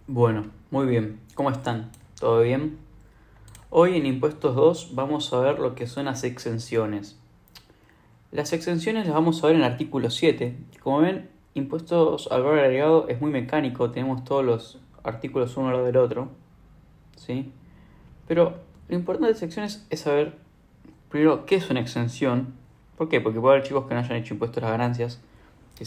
Bueno, muy bien. ¿Cómo están? ¿Todo bien? Hoy en Impuestos 2 vamos a ver lo que son las exenciones. Las exenciones las vamos a ver en el artículo 7. Como ven, Impuestos al valor agregado es muy mecánico, tenemos todos los artículos uno al lado del otro, ¿sí? Pero lo importante de las exenciones es saber primero qué es una exención. ¿Por qué? Porque puede haber chicos que no hayan hecho impuestos a las ganancias, que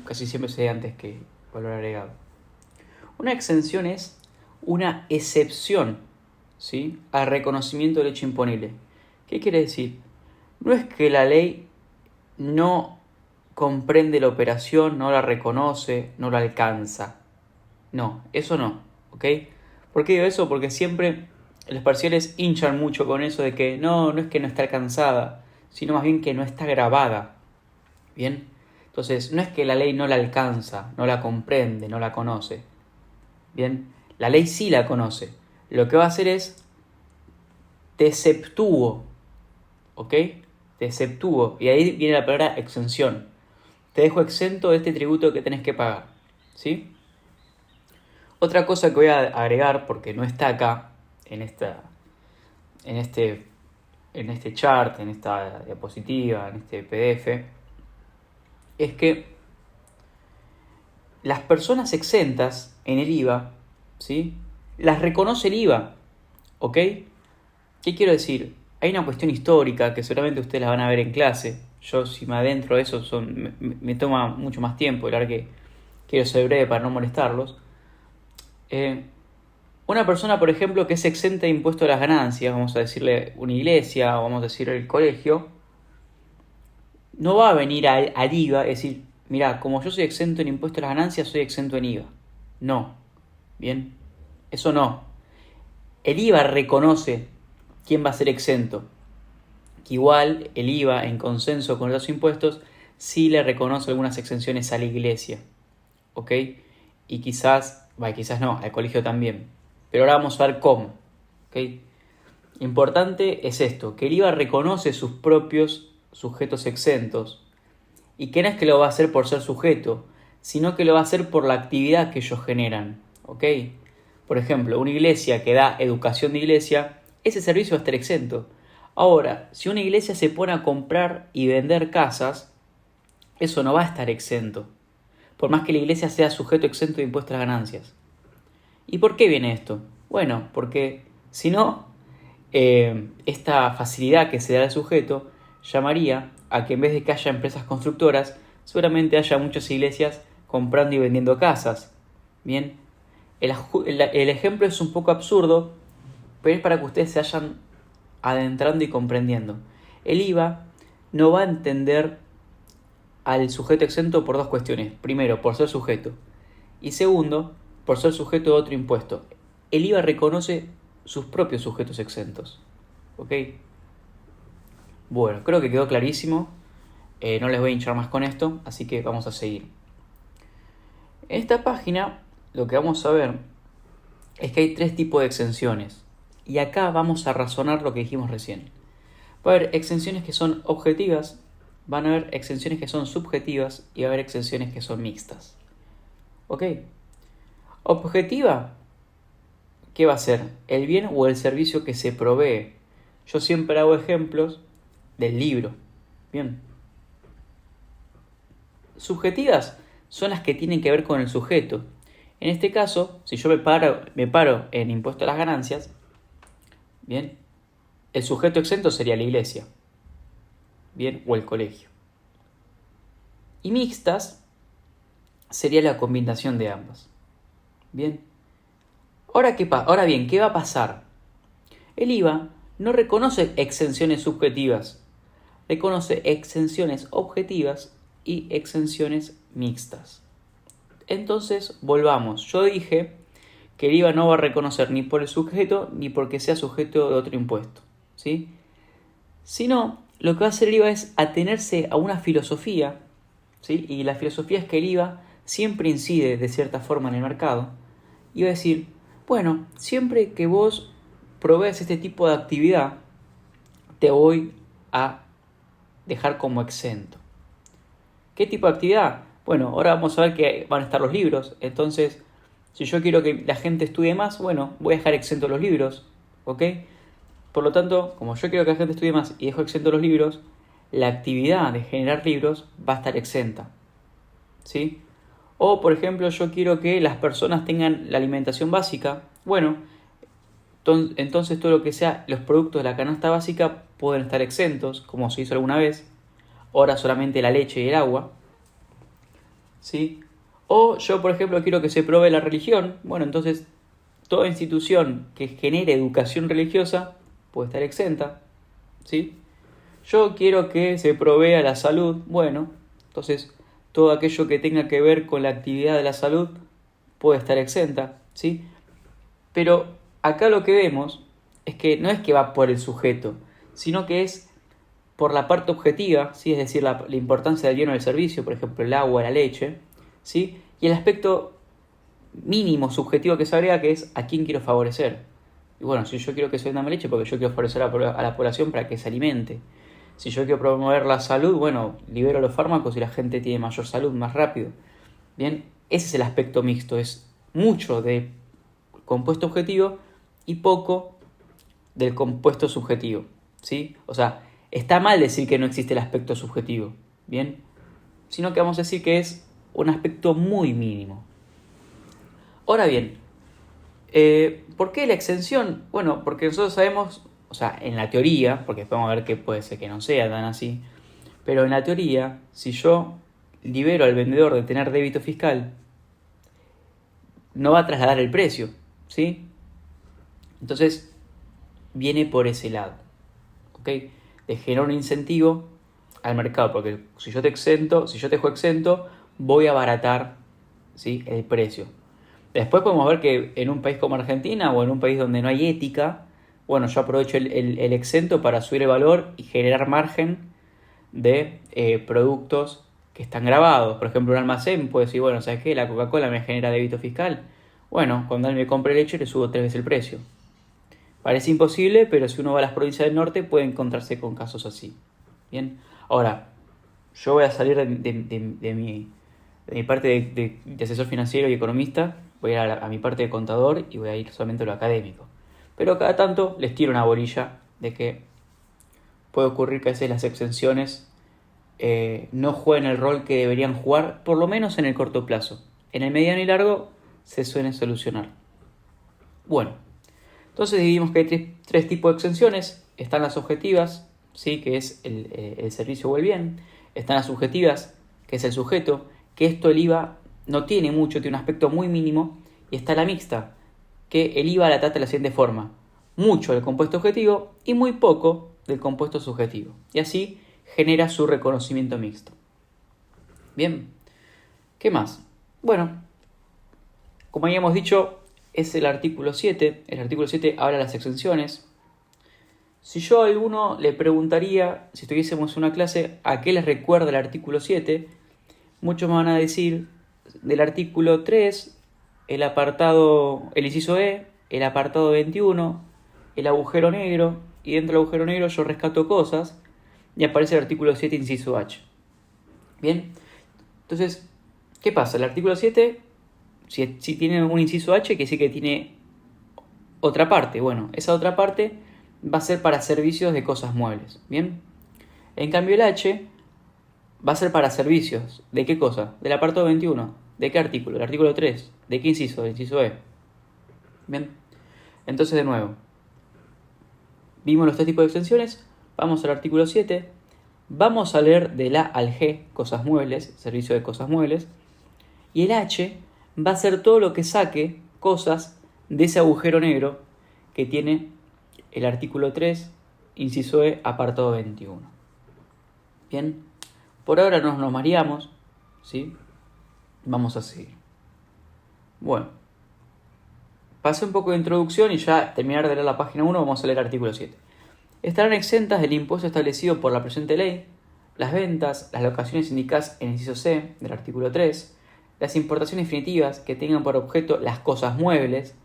casi siempre se dé antes que valor agregado. Una exención es una excepción, ¿sí?, al reconocimiento del hecho imponible. ¿Qué quiere decir? No es que la ley no comprende la operación, no la reconoce, no la alcanza. No, eso no, ¿ok? ¿Por qué digo eso? Porque siempre los parciales hinchan mucho con eso de que no es que no está alcanzada, sino más bien que no está grabada. ¿Bien? Entonces, no es que la ley no la alcanza, no la comprende, no la conoce. Bien, la ley sí la conoce. Lo que va a hacer es te exceptúo, ¿ok? Te exceptúo. Y ahí viene la palabra exención. Te dejo exento de este tributo que tenés que pagar, ¿sí? Otra cosa que voy a agregar, porque no está acá, en esta, en este, en este chart, en esta diapositiva, en este PDF, es que las personas exentas en el IVA, ¿sí?, las reconoce el IVA, ¿ok? ¿Qué quiero decir? Hay una cuestión histórica que seguramente ustedes la van a ver en clase. Yo, si me adentro de eso, me toma mucho más tiempo. La verdad que quiero ser breve para no molestarlos. Eh, una persona, por ejemplo, que es exenta de impuesto a las ganancias, vamos a decirle una iglesia o vamos a decirle el colegio, no va a venir al IVA y decir, mirá, como yo soy exento en impuesto a las ganancias, soy exento en IVA. No. Bien, eso no. El IVA reconoce quién va a ser exento. Que igual el IVA, en consenso con los impuestos, sí le reconoce algunas exenciones a la iglesia, ¿ok? Y quizás no, al colegio también. Pero ahora vamos a ver cómo, ¿ok? Importante es esto, que el IVA reconoce sus propios sujetos exentos y que no es que lo va a hacer por ser sujeto, sino que lo va a hacer por la actividad que ellos generan, ¿ok? Por ejemplo, una iglesia que da educación de iglesia, ese servicio va a estar exento. Ahora, si una iglesia se pone a comprar y vender casas, eso no va a estar exento, por más que la iglesia sea sujeto exento de impuestos a las ganancias. ¿Y por qué viene esto? Bueno, porque si no, esta facilidad que se da al sujeto llamaría a que en vez de que haya empresas constructoras, seguramente haya muchas iglesias comprando y vendiendo casas. Bien, el ejemplo es un poco absurdo, pero es para que ustedes se vayan adentrando y comprendiendo. El IVA no va a entender al sujeto exento por dos cuestiones. Primero, por ser sujeto. Y segundo, por ser sujeto de otro impuesto. El IVA reconoce sus propios sujetos exentos. ¿Ok? Bueno, creo que quedó clarísimo. No les voy a hinchar más con esto, así que vamos a seguir. En esta página lo que vamos a ver es que hay tres tipos de exenciones. Y acá vamos a razonar lo que dijimos recién. Va a haber exenciones que son objetivas, van a haber exenciones que son subjetivas y va a haber exenciones que son mixtas. ¿Ok? Objetiva, ¿qué va a ser? El bien o el servicio que se provee. Yo siempre hago ejemplos del libro. Bien. Subjetivas son las que tienen que ver con el sujeto. En este caso, si yo me paro en impuesto a las ganancias, bien, el sujeto exento sería la iglesia, bien, o el colegio. Y mixtas sería la combinación de ambas. Bien. Ahora bien, ¿qué va a pasar? El IVA no reconoce exenciones subjetivas, reconoce exenciones objetivas y exenciones mixtas. Entonces, volvamos. Yo dije que el IVA no va a reconocer ni por el sujeto ni porque sea sujeto de otro impuesto, ¿sí? Sino, lo que va a hacer el IVA es atenerse a una filosofía, ¿sí? Y la filosofía es que el IVA siempre incide de cierta forma en el mercado. Y va a decir, bueno, siempre que vos provees este tipo de actividad, te voy a dejar como exento. ¿Qué tipo de actividad? Bueno, ahora vamos a ver que van a estar los libros. Entonces, Si yo quiero que la gente estudie más, bueno, voy a dejar exentos los libros, ¿ok? Por lo tanto, como yo quiero que la gente estudie más y dejo exentos los libros, la actividad de generar libros va a estar exenta, ¿sí? O, por ejemplo, yo quiero que las personas tengan la alimentación básica. Bueno, entonces todo lo que sea los productos de la canasta básica pueden estar exentos, como se hizo alguna vez. Ahora solamente la leche y el agua, ¿sí? O yo, por ejemplo, quiero que se provee la religión. Bueno, entonces toda institución que genere educación religiosa puede estar exenta, ¿sí? Yo quiero que se provea la salud. Bueno, entonces todo aquello que tenga que ver con la actividad de la salud puede estar exenta, ¿sí? Pero acá lo que vemos es que no es que va por el sujeto, sino que es por la parte objetiva, ¿sí? Es decir, la importancia del bien o del servicio, por ejemplo, el agua, la leche, ¿sí? Y el aspecto mínimo subjetivo que se agrega, que es a quién quiero favorecer. Y bueno, si yo quiero que se venda más leche, porque yo quiero favorecer a la población para que se alimente. Si yo quiero promover la salud, bueno, libero los fármacos y la gente tiene mayor salud más rápido. Bien, ese es el aspecto mixto, es mucho de compuesto objetivo y poco del compuesto subjetivo, ¿sí? O sea, está mal decir que no existe el aspecto subjetivo, ¿bien? Sino que vamos a decir que es un aspecto muy mínimo. Ahora bien, ¿por qué la exención? Bueno, porque nosotros sabemos, o sea, en la teoría, porque después vamos a ver que puede ser que no sea tan así, pero en la teoría, si yo libero al vendedor de tener débito fiscal, no va a trasladar el precio, ¿sí? Entonces, viene por ese lado, ¿ok? De generar un incentivo al mercado, porque si yo te dejo exento, voy a abaratar, ¿sí?, el precio. Después podemos ver que en un país como Argentina o en un país donde no hay ética, bueno, yo aprovecho el exento para subir el valor y generar margen de productos que están grabados. Por ejemplo, un almacén puede decir, bueno, ¿sabes qué? La Coca-Cola me genera débito fiscal. Bueno, cuando él me compre leche le subo 3 veces el precio. Parece imposible, pero si uno va a las provincias del norte puede encontrarse con casos así. Bien, ahora, yo voy a salir de mi parte de asesor financiero y economista, voy a ir a mi parte de contador y voy a ir solamente a lo académico. Pero cada tanto les tiro una bolilla de que puede ocurrir que a veces las exenciones no jueguen el rol que deberían jugar, por lo menos en el corto plazo. En el mediano y largo se suelen solucionar. Bueno, entonces dividimos que hay tres tipos de exenciones. Están las objetivas, ¿sí?, que es el servicio o el bien. Están las subjetivas, que es el sujeto, que esto el IVA no tiene mucho, tiene un aspecto muy mínimo. Y está la mixta, que el IVA la trata de la siguiente forma: mucho del compuesto objetivo y muy poco del compuesto subjetivo. Y así genera su reconocimiento mixto. Bien, ¿qué más? Bueno, como habíamos dicho, es el artículo 7. El artículo 7 habla de las exenciones. Si yo a alguno le preguntaría, si estuviésemos en una clase, ¿a qué les recuerda el artículo 7? Muchos me van a decir del artículo 3, el inciso E, el apartado 21, el agujero negro, y dentro del agujero negro yo rescato cosas y aparece el artículo 7, inciso H. Bien, entonces, ¿qué pasa? El artículo 7, si tiene un inciso H, quiere decir que tiene otra parte. Bueno, esa otra parte va a ser para servicios de cosas muebles. Bien, en cambio el H va a ser para servicios. ¿De qué cosa? Del apartado 21. ¿De qué artículo? El artículo 3. ¿De qué inciso? El inciso E. Bien, entonces de nuevo, vimos los tres tipos de exenciones. Vamos al artículo 7. Vamos a leer del A al G, cosas muebles, servicio de cosas muebles. Y el H va a ser todo lo que saque cosas de ese agujero negro que tiene el artículo 3, inciso E, apartado 21. Bien, por ahora no nos mareamos, ¿sí? Vamos a seguir. Bueno, pasé un poco de introducción y ya terminar de leer la página 1, vamos a leer el artículo 7. Estarán exentas del impuesto establecido por la presente ley las ventas, las locaciones indicadas en el inciso C del artículo 3, las importaciones definitivas que tengan por objeto las cosas muebles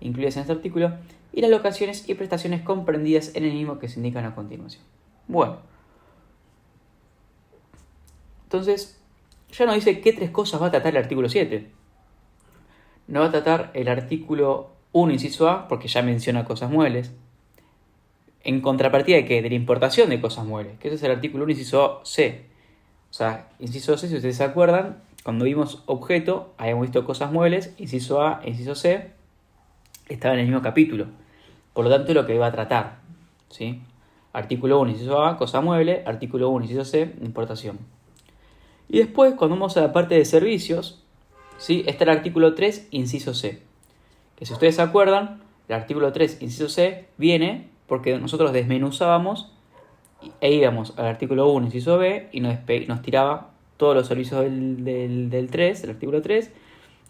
incluidas en este artículo y las locaciones y prestaciones comprendidas en el mismo que se indican a continuación. Bueno, entonces ya nos dice qué tres cosas va a tratar el artículo 7. nos va a tratar el artículo 1, inciso A, porque ya menciona cosas muebles. En contrapartida de ¿qué? De la importación de cosas muebles, que ese es el artículo 1, inciso C. O sea, inciso C, si ustedes se acuerdan, cuando vimos objeto, habíamos visto cosas muebles, inciso A e inciso C estaban en el mismo capítulo. Por lo tanto, es lo que va a tratar, ¿sí? Artículo 1, inciso A, cosa mueble. Artículo 1, inciso C, importación. Y después, cuando vamos a la parte de servicios, ¿sí? Está el artículo 3, inciso C. Que si ustedes se acuerdan, el artículo 3, inciso C, viene porque nosotros desmenuzábamos e íbamos al artículo 1, inciso B, y nos tiraba todos los servicios del 3, del artículo 3,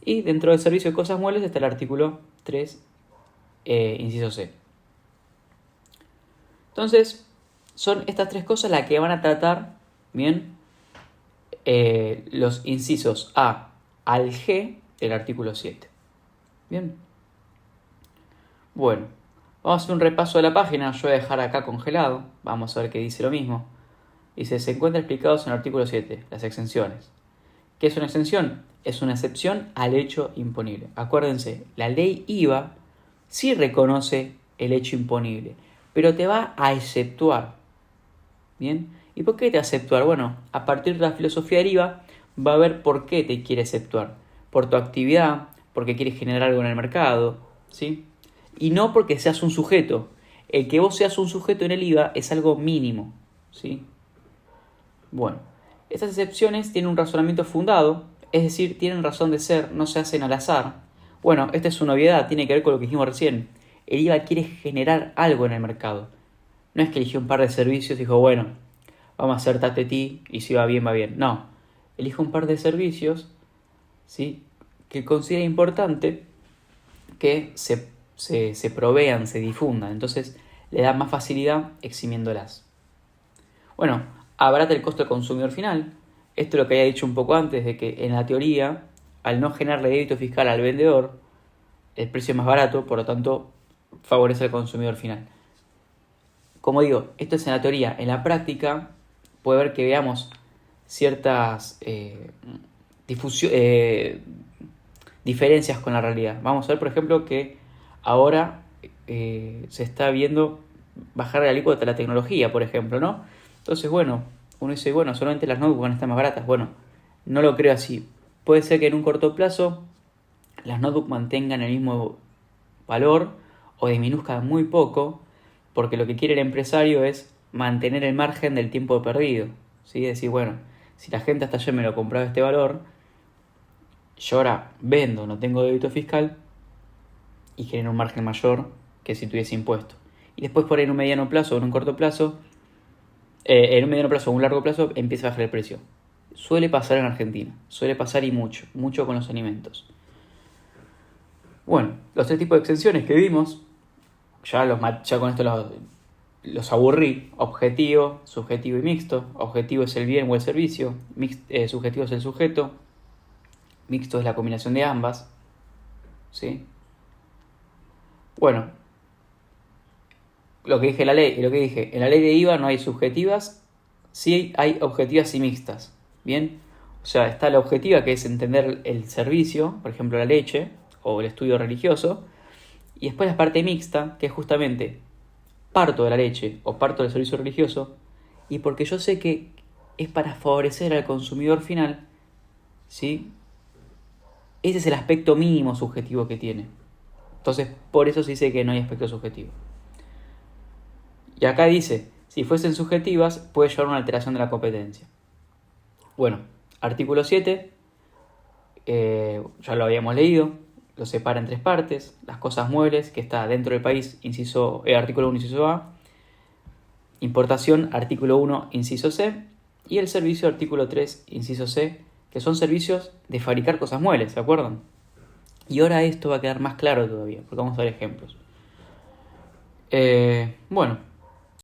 y dentro del servicio de cosas muebles está el artículo 3, inciso C. Entonces, son estas tres cosas las que van a tratar, bien, los incisos A al G del artículo 7. Bien. Bueno, vamos a hacer un repaso de la página. Yo voy a dejar acá congelado. Vamos a ver qué dice lo mismo. Dice, se encuentran explicados en el artículo 7, las exenciones. ¿Qué es una exención? Es una excepción al hecho imponible. Acuérdense, la ley IVA sí reconoce el hecho imponible, pero te va a exceptuar. ¿Bien? ¿Y por qué te va a exceptuar? Bueno, a partir de la filosofía del IVA va a ver por qué te quiere exceptuar. Por tu actividad, porque quieres generar algo en el mercado, ¿sí? Y no porque seas un sujeto. El que vos seas un sujeto en el IVA es algo mínimo, ¿sí? Bueno, estas excepciones tienen un razonamiento fundado, es decir, tienen razón de ser, no se hacen al azar. Bueno, esta es una obviedad, tiene que ver con lo que dijimos recién. El IVA quiere generar algo en el mercado. No es que eligió un par de servicios y dijo, bueno, vamos a hacer tatetí y si va bien, va bien. No, elige un par de servicios, ¿sí? Que considera importante que se provean, se difundan. Entonces le da más facilidad eximiéndolas. Bueno, abarata el costo del consumidor final. Esto es lo que había dicho un poco antes, de que en la teoría, al no generarle débito fiscal al vendedor, el precio es más barato, por lo tanto, favorece al consumidor final. Como digo, esto es en la teoría. En la práctica, puede ver que veamos ciertas diferencias con la realidad. Vamos a ver, por ejemplo, que ahora se está viendo bajar la alícuota de la tecnología, por ejemplo, ¿no? Entonces, bueno, uno dice, bueno, solamente las notebooks van a estar más baratas. Bueno, no lo creo así. Puede ser que en un corto plazo las notebooks mantengan el mismo valor o disminuzcan muy poco, porque lo que quiere el empresario es mantener el margen del tiempo perdido, ¿sí? Es decir, bueno, si la gente hasta ayer me lo compraba a este valor, yo ahora vendo, no tengo débito fiscal y genero un margen mayor que si tuviese impuesto. Y después por ahí en un mediano plazo o en un corto plazo, en un mediano plazo o un largo plazo, empieza a bajar el precio. Suele pasar en Argentina, suele pasar y mucho, mucho con los alimentos. Bueno, los tres tipos de exenciones que vimos, ya con esto los aburrí. Objetivo, subjetivo y mixto. Objetivo es el bien o el servicio, subjetivo es el sujeto, mixto es la combinación de ambas, ¿sí? Bueno, lo que dije en la ley, en la ley de IVA no hay subjetivas, sí hay objetivas y mixtas, ¿bien? O sea, está la objetiva, que es entender el servicio, por ejemplo la leche o el estudio religioso, y después la parte mixta, que es justamente parto de la leche o parto del servicio religioso, y porque yo sé que es para favorecer al consumidor final, ¿sí? Ese es el aspecto mínimo subjetivo que tiene. Entonces, por eso se dice que no hay aspecto subjetivo. Y acá dice, si fuesen subjetivas, puede llevar a una alteración de la competencia. Bueno, artículo 7, ya lo habíamos leído, lo separa en tres partes. Las cosas muebles, que está dentro del país, artículo 1, inciso A. Importación, artículo 1, inciso C. Y el servicio, artículo 3, inciso C, que son servicios de fabricar cosas muebles, ¿se acuerdan? Y ahora esto va a quedar más claro todavía, porque vamos a ver ejemplos. Bueno,